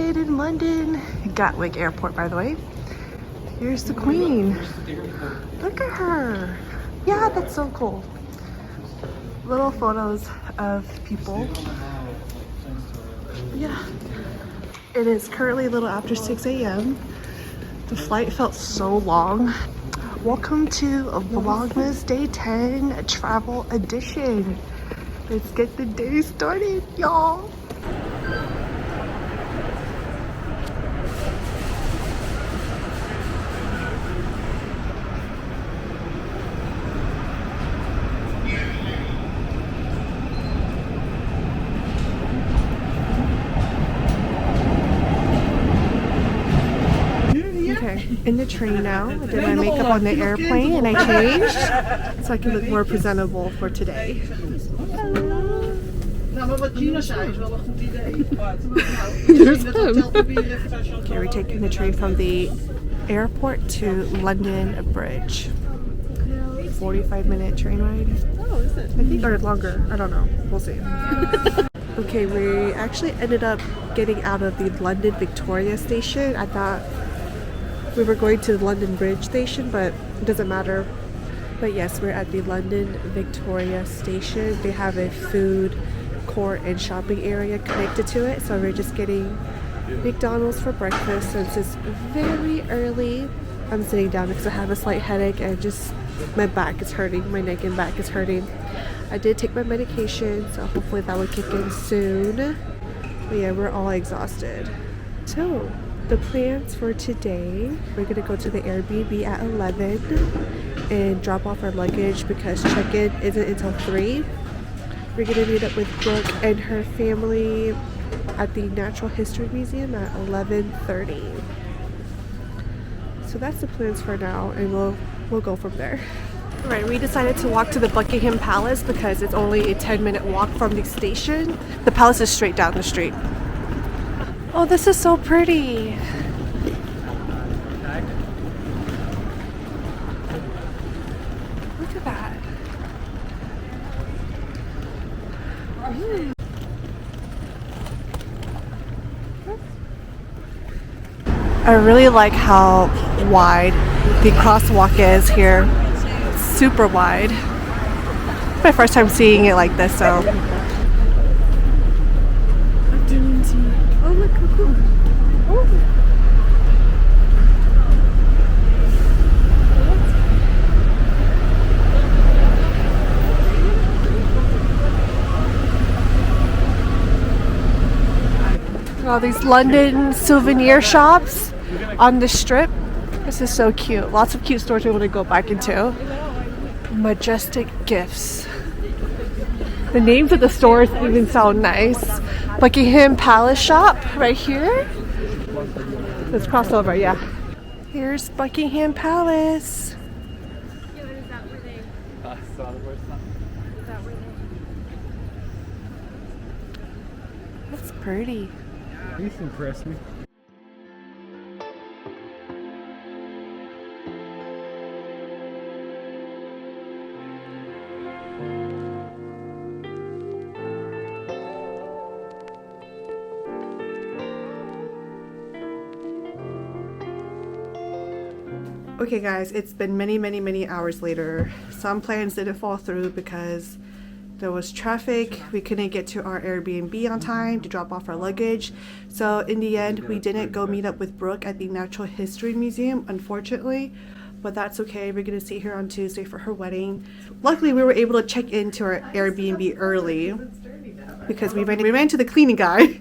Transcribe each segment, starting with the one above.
landed in London Gatwick Airport, by the way. Here's the Queen. Look at her. Yeah, that's so cool. Little photos of people. Yeah. It is currently a little after 6 a.m. The flight felt so long. Welcome to a Vlogmas Day 10 Travel Edition. Let's get the day started, y'all. In the train now. I did my makeup on the airplane and I changed so I can look more presentable for today. There's him. Okay, we're taking the train from the airport to London Bridge. 45-minute train ride. Oh, is it? I think or longer. I don't know. We'll see. Okay, we actually ended up getting out of the London Victoria station. I thought we were going to the London Bridge station, but it doesn't matter. But yes, we're at the London Victoria station. They have a food court and shopping area connected to it, so we're just getting McDonald's for breakfast since it's very early. I'm sitting down because I have a slight headache and just my back is hurting, my neck and back is hurting. I did take my medication, so hopefully that will kick in soon. But yeah, we're all exhausted. So the plans for today, we're gonna go to the Airbnb at 11 and drop off our luggage because check-in isn't until 3. We're gonna meet up with Brooke and her family at the Natural History Museum at 11:30. So that's the plans for now, and we'll go from there. All right, we decided to walk to the Buckingham Palace because it's only a 10-minute walk from the station. The palace is straight down the street. Oh, this is so pretty. Look at that. I really like how wide the crosswalk is here. It's super wide. It's my first time seeing it like this, so. Oh, look how cool. Oh. All these London souvenir shops on the strip. This is so cute. Lots of cute stores we want to go back into. Majestic Gifts. The names of the stores even sound nice. Buckingham Palace shop right here. Let's cross over, yeah. Here's Buckingham Palace. That's pretty. He's impressed me. Okay guys, it's been many hours later. Some plans didn't fall through because there was traffic. We couldn't get to our Airbnb on time to drop off our luggage. So in the end, we didn't go meet up with Brooke at the Natural History Museum, unfortunately. But that's okay. We're gonna see her on Tuesday for her wedding. Luckily, we were able to check into our Airbnb early because we ran to the cleaning guy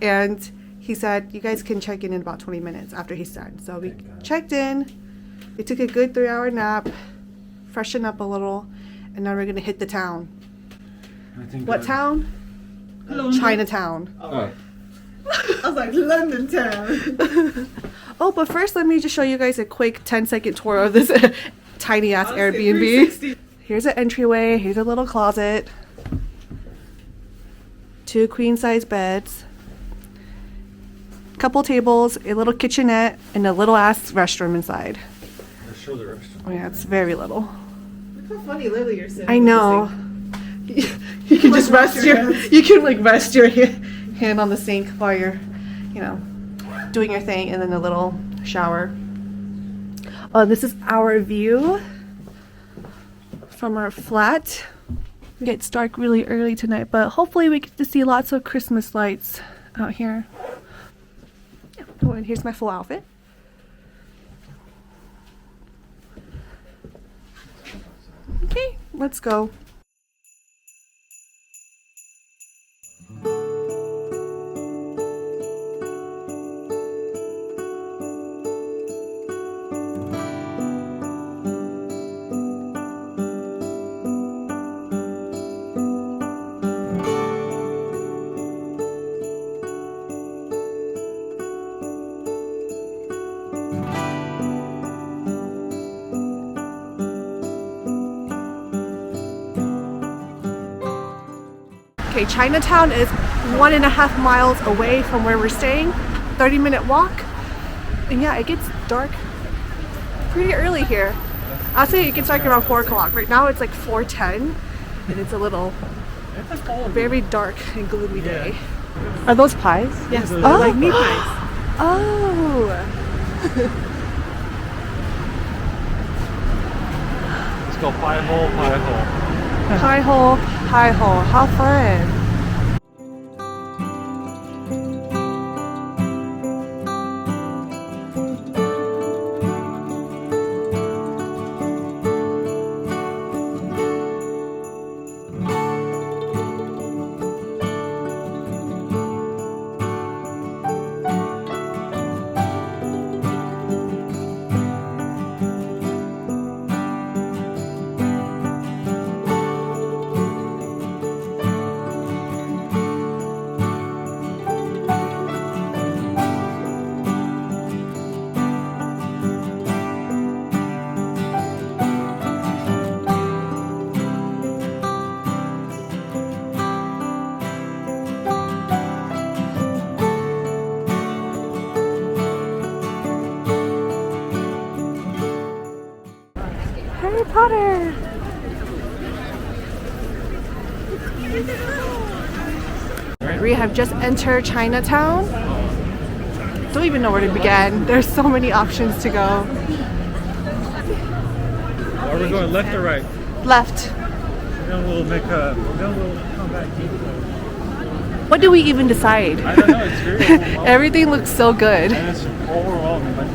and he said, you guys can check in about 20 minutes after he's done. So we checked in. We took a good 3-hour nap, freshen up a little, and now we're gonna hit the town. What town? London. Chinatown. Oh. I was like, London town. Oh, but first let me just show you guys a quick 10-second tour of this tiny ass Airbnb. Here's an entryway, here's a little closet. 2 queen-size beds. Couple tables, a little kitchenette, and a little ass restroom inside. Show the restroom. Oh yeah, it's very little. Look how funny Lily you're sitting. I know. You can just rest your, you can like rest your hand on the sink while you're, you know, doing your thing, and then a little shower. This is our view from our flat. It gets dark really early tonight, but hopefully we get to see lots of Christmas lights out here. Yeah. Oh, and here's my full outfit. Okay, let's go. Okay, Chinatown is 1.5 miles away from where we're staying. 30-minute walk. And yeah, it gets dark pretty early here. I'll say it gets dark around 4 o'clock. Right now it's like 4:10 and it's a little very dark and gloomy day. Are those pies? Yes, Oh, like meat pies. Oh. Let's go pie hole, pie hole. Pie hole, pie hole. How fun. Harry Potter! We have just entered Chinatown. Don't even know where to begin. There's so many options to go. Are we going left or right? Left. Then we'll come back. What do we even decide? I don't know, it's very overwhelming. Everything looks so good. And it's overwhelming. But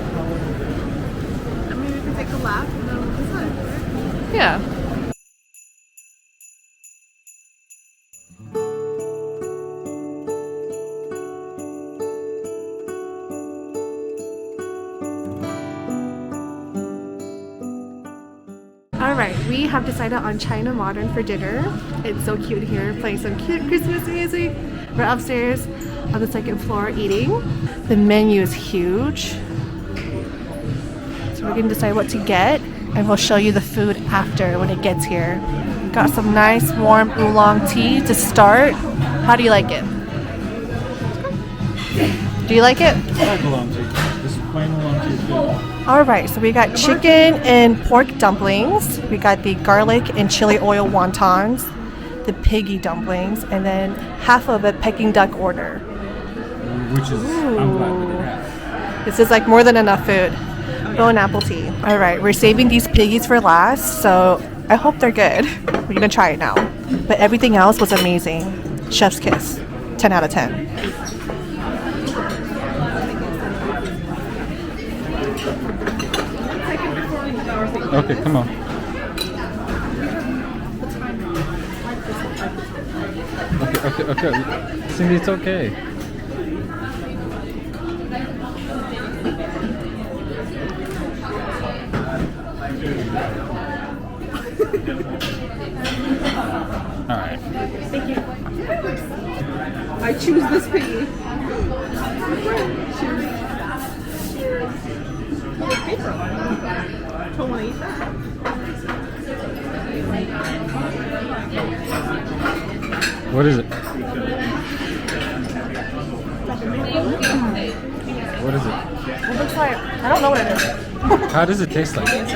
I mean, we can take a lap and then we'll decide. Yeah. Alright, we have decided on China Modern for dinner. It's so cute here, playing some cute Christmas music. We're upstairs on the second floor eating. The menu is huge. So we're gonna decide what to get, and we'll show you the food after when it gets here. Got some nice warm oolong tea to start. How do you like it? Do you like it? I like oolong tea. This is plain oolong tea is good. Alright, so we got chicken and pork dumplings. We got the garlic and chili oil wontons, the piggy dumplings, and then half of a Peking duck order. Which is, I'm glad we did that. This is like more than enough food. Oh, and apple tea. Alright, we're saving these piggies for last, so I hope they're good. We're gonna try it now. But everything else was amazing. Chef's kiss. 10 out of 10. Okay, come on. Okay. Cindy, it's okay. Alright. Thank you. I choose this piggy. Cheers. Don't want to eat that. What is it? What is it? It looks like, I don't know what it is. How does it taste like? It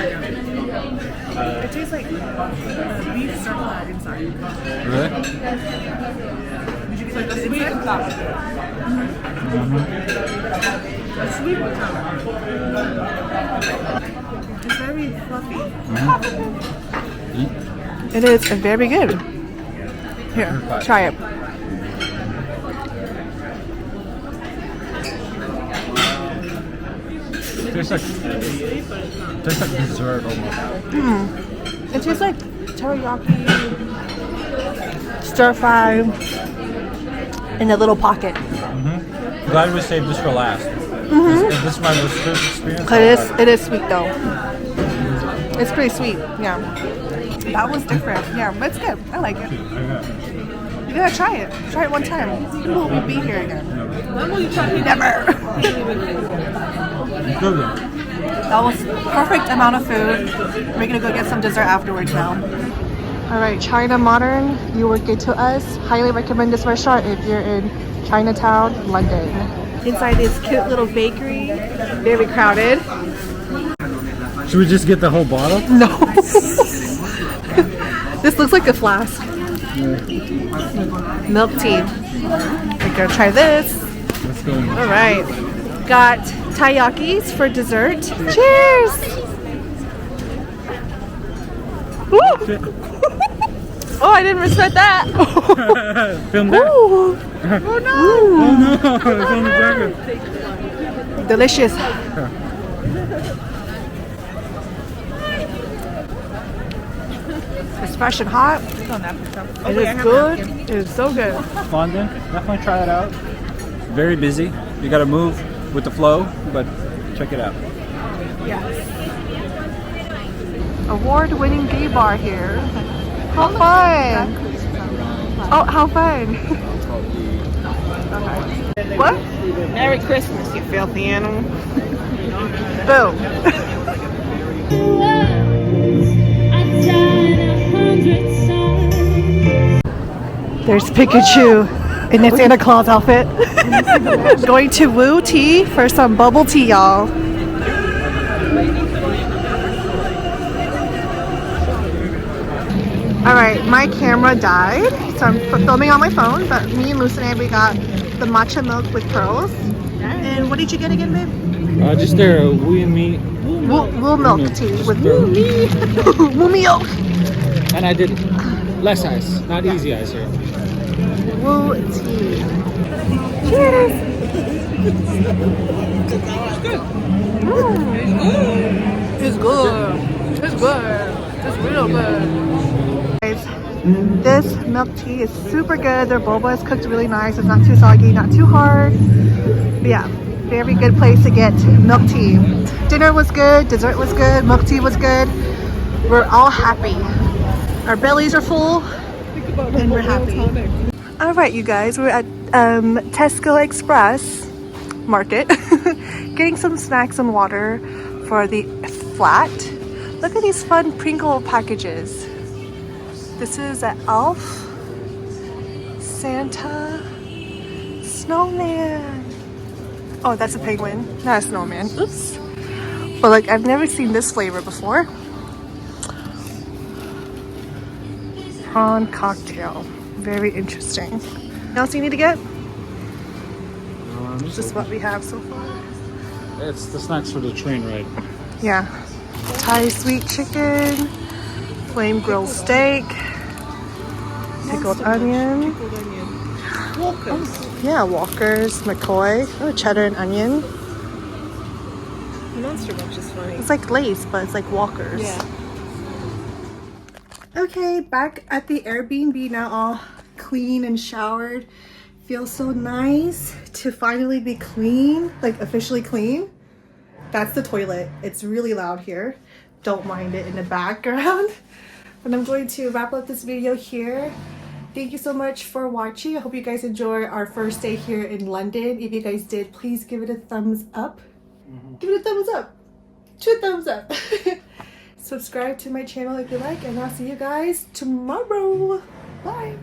tastes like beef stir fry inside. Really? Did you get like a sweet and sour. A sweet and sour. It's very fluffy. It is very good. Here, try it. Tastes like dessert almost. It tastes like teriyaki, stir fry in a little pocket. Glad we saved this for last. This is my most first experience. It is sweet though. It's pretty sweet, yeah. That was different, yeah, but it's good. I like it. You gotta try it. Try it one time. Maybe we'll be here again. When will you try it? Never. That was perfect amount of food. We're gonna go get some dessert afterwards now. All right, China Modern, you were good to us. Highly recommend this restaurant if you're in Chinatown, London. Inside this cute little bakery, very crowded. Should we just get the whole bottle? No. This looks like a flask. Milk tea. We're gonna try this. Let's go. All right. Got taiyakis for dessert. Cheers! Woo! Oh, I didn't respect that. Film that. Ooh. Oh no! Oh no, it's on the jacket. Delicious. It's fresh and hot. It is good. It is so good. London, definitely try it out. Very busy. You gotta move with the flow, but check it out. Yes. Award-winning gay bar here. How fun! Oh, how fun! What? Merry Christmas, you filthy animal. Boom. There's Pikachu in his Santa Claus outfit. Going to Woo Tea for some bubble tea, y'all. Alright, my camera died, so I'm filming on my phone, but me and Lucy and we got the matcha milk with pearls. And what did you get again, babe? Just their woo me. Woo milk tea with woo me. Woo milk. And I did less ice, not easy ice here. Woo tea. Cheers! It's good. It's good. It's real good. Guys, this milk tea is super good. Their boba is cooked really nice. It's not too soggy, not too hard. But yeah, very good place to get milk tea. Dinner was good, dessert was good, milk tea was good. We're all happy. Our bellies are full and we're happy. All right, you guys, we're at Tesco Express Market getting some snacks and water for the flat. Look at these fun Pringle packages. This is an elf, Santa, snowman. Oh, that's a penguin, not a snowman. Oops. But like, I've never seen this flavor before. Prawn cocktail. Very interesting. Anything else you need to get? This is what we have so far. It's the snacks for the train ride. Yeah. Thai sweet chicken, flame grilled steak, pickled onion. Walkers. Yeah, Walkers, McCoy. Oh, cheddar and onion. Monster Munch is funny. It's like Lay's, but it's like Walkers. Yeah. Okay, back at the Airbnb now, all clean and showered. Feels so nice to finally be clean, like officially clean. That's the toilet. It's really loud here. Don't mind it in the background. And I'm going to wrap up this video here. Thank you so much for watching. I hope you guys enjoyed our first day here in London. If you guys did, please give it a thumbs up. Give it a thumbs up. 2 thumbs up. Subscribe to my channel if you like, and I'll see you guys tomorrow. Bye.